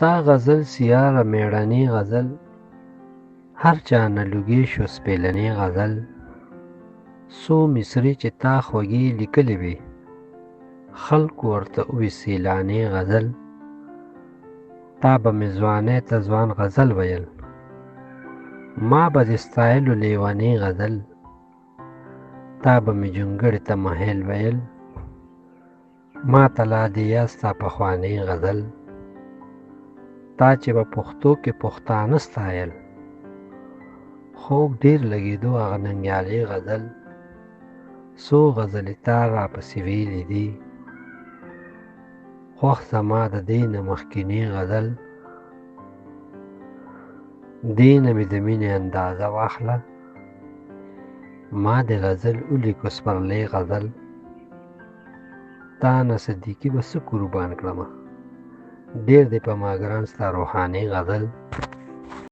ستا غزل سیاره مېړنی غزل، هر چا نه لوګی شو سپېلنی غزل. څو مصري چې تا خوږې لیکلې وي، خلکو ورته ووی سیلاني غزل. تا به مې ځوانۍ ته ځوان غزل ویل، ما به دې ستایلو لیونی غزل. تا به مې جونګړې ته مهیل ویل، ما ته لا دې یاد ستا پخوانی غزل. تا چې په پښتو کې پښتانه ستایل، خوږ ډېر لګېدو هغه ننګیالي غزل. څو غزلې تا راپسې ویلې دي، خوښ زما د دې نه مخکیني غزل. دې نه مې د مینې اندازه واخله، ما د غزل ولیکو سپرلی غزل. تا نه صدیقي به څه قربان کړمه، ډېر دې په ما ګران ستا روحاني غزل.